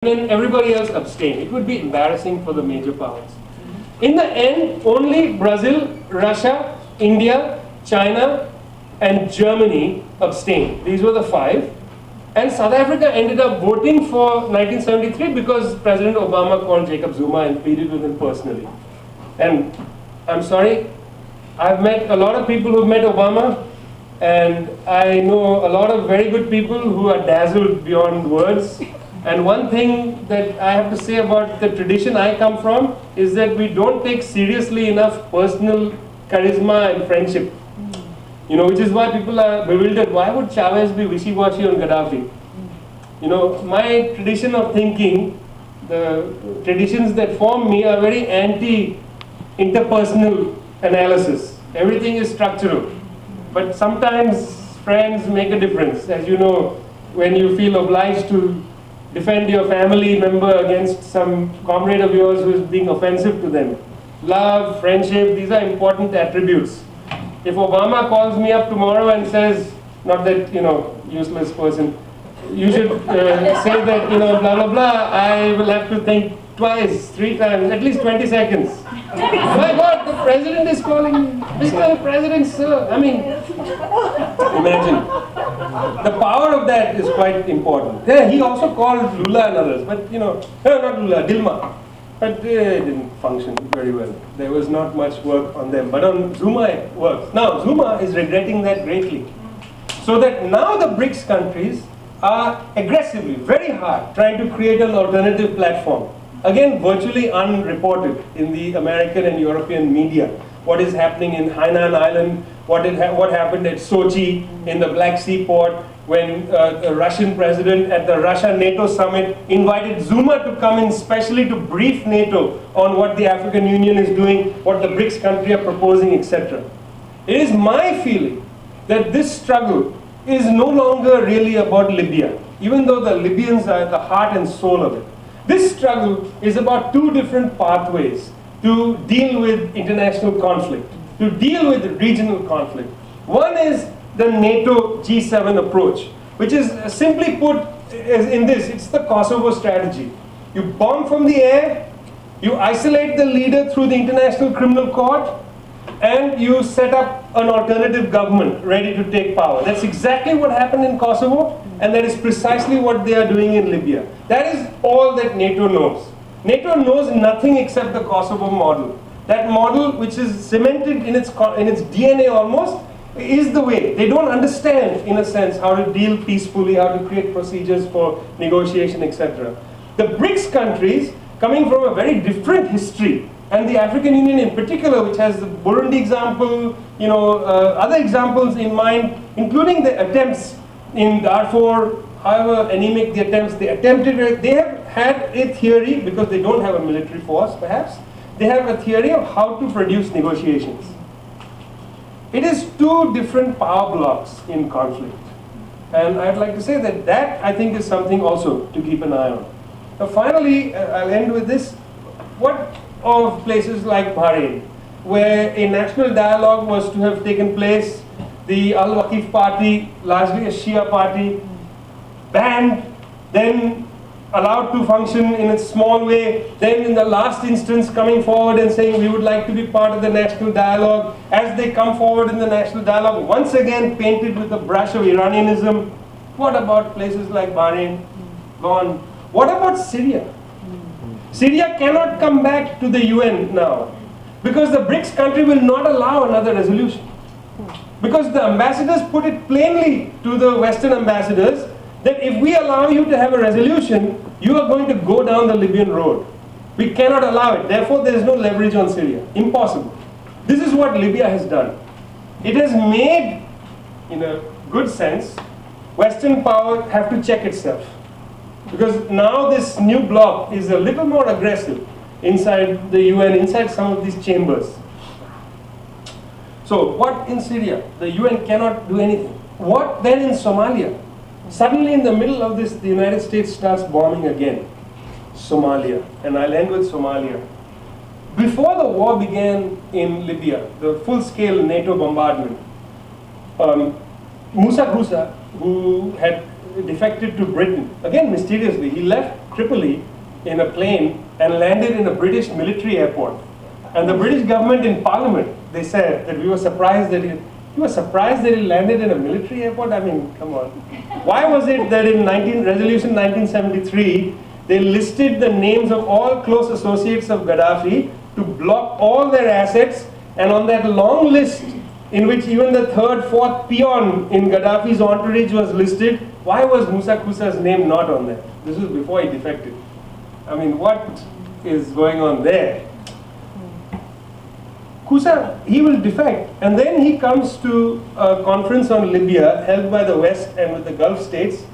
then everybody else abstain. It would be embarrassing for the major powers. In the end, only Brazil, Russia, India, China, and Germany abstained. These were the five. And South Africa ended up voting for 1973 because President Obama called Jacob Zuma and pleaded with him personally. And I'm sorry, I've met a lot of people who've met Obama, and I know a lot of very good people who are dazzled beyond words. And one thing that I have to say about the tradition I come from is that we don't take seriously enough personal charisma and friendship. You know, which is why people are bewildered. Why would Chavez be wishy-washy on Gaddafi? You know, my tradition of thinking, the traditions that form me are very anti-interpersonal analysis. Everything is structural. But sometimes friends make a difference. As you know, when you feel obliged to defend your family member against some comrade of yours who is being offensive to them. Love, friendship, these are important attributes. If Obama calls me up tomorrow and says, not that, you know, useless person, you should say that, you know, blah, blah, blah, I will have to think twice, 3 times, at least 20 seconds. My God, the president is calling me. Mr. President, sir. I mean, imagine. The power of that is quite important. Yeah, he also called Lula and others, but, you know, not Lula, Dilma. But it didn't function very well. There was not much work on them. But on Zuma, it works. Now, Zuma is regretting that greatly. So that now the BRICS countries are aggressively, very hard, trying to create an alternative platform. Again, virtually unreported in the American and European media. What is happening in Hainan Island, what happened at Sochi in the Black Sea port, when the Russian president at the Russia-NATO summit invited Zuma to come in specially to brief NATO on what the African Union is doing, what the BRICS countries are proposing, etc. It is my feeling that this struggle is no longer really about Libya, even though the Libyans are at the heart and soul of it. This struggle is about two different pathways to deal with international conflict, to deal with regional conflict. One is the NATO G7 approach, which is simply put in this, it's the Kosovo strategy. You bomb from the air, you isolate the leader through the International Criminal Court, and you set up an alternative government ready to take power. That's exactly what happened in Kosovo, and that is precisely what they are doing in Libya. That is all that NATO knows. NATO knows nothing except the Kosovo model. That model, which is cemented in its DNA almost, is the way. They don't understand, in a sense, how to deal peacefully, how to create procedures for negotiation, etc. The BRICS countries, coming from a very different history, and the African Union in particular, which has the Burundi example, you know, other examples in mind, including the attempts in Darfur, however anemic the attempts, they attempted, they have had a theory, because they don't have a military force perhaps, they have a theory of how to produce negotiations. It is two different power blocks in conflict. And I'd like to say that that, I think, is something also to keep an eye on. Now finally, I'll end with this. What of places like Bahrain, where a national dialogue was to have taken place, the Al-Waqif party, largely a Shia party, banned, then allowed to function in a small way, then in the last instance coming forward and saying we would like to be part of the national dialogue. As they come forward in the national dialogue, once again painted with a brush of Iranianism. What about places like Bahrain? Gone. What about Syria? Syria cannot come back to the UN now, because the BRICS country will not allow another resolution. Because the ambassadors put it plainly to the Western ambassadors that if we allow you to have a resolution, you are going to go down the Libyan road. We cannot allow it. Therefore, there is no leverage on Syria. Impossible. This is what Libya has done. It has made, in a good sense, Western power have to check itself. Because now this new bloc is a little more aggressive inside the UN, inside some of these chambers. So what in Syria? The UN cannot do anything. What then in Somalia? Suddenly in the middle of this, the United States starts bombing again. Somalia. And I'll end with Somalia. Before the war began in Libya, the full-scale NATO bombardment, Musa Ghusa, who had defected to Britain. Again, mysteriously, he left Tripoli in a plane and landed in a British military airport. And the British government in Parliament, they said that we were surprised that you were surprised that he landed in a military airport? I mean, come on. Why was it that in Resolution 1973, they listed the names of all close associates of Gaddafi to block all their assets, and on that long list in which even the third, fourth peon in Gaddafi's entourage was listed, why was Musa Kusa's name not on there? This was before he defected. I mean, what is going on there? Kusa, he will defect, and then he comes to a conference on Libya held by the West and with the Gulf states.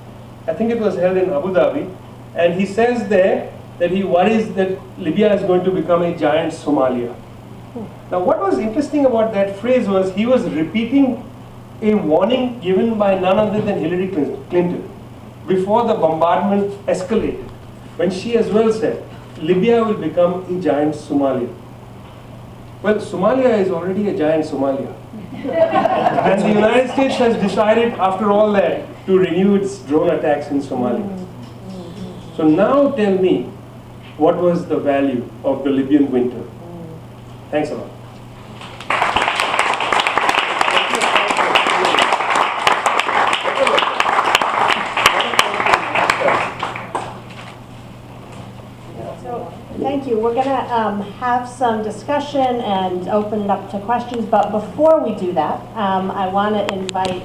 I think it was held in Abu Dhabi, and he says there that he worries that Libya is going to become a giant Somalia. Now, what was interesting about that phrase was he was repeating a warning given by none other than Hillary Clinton before the bombardment escalated, when she as well said, Libya will become a giant Somalia. Well, Somalia is already a giant Somalia. And the United States has decided, after all that, to renew its drone attacks in Somalia. So now tell me, what was the value of the Libyan winter? Thanks a lot. Thank you. We're going to have some discussion and open it up to questions. But before we do that, I want to invite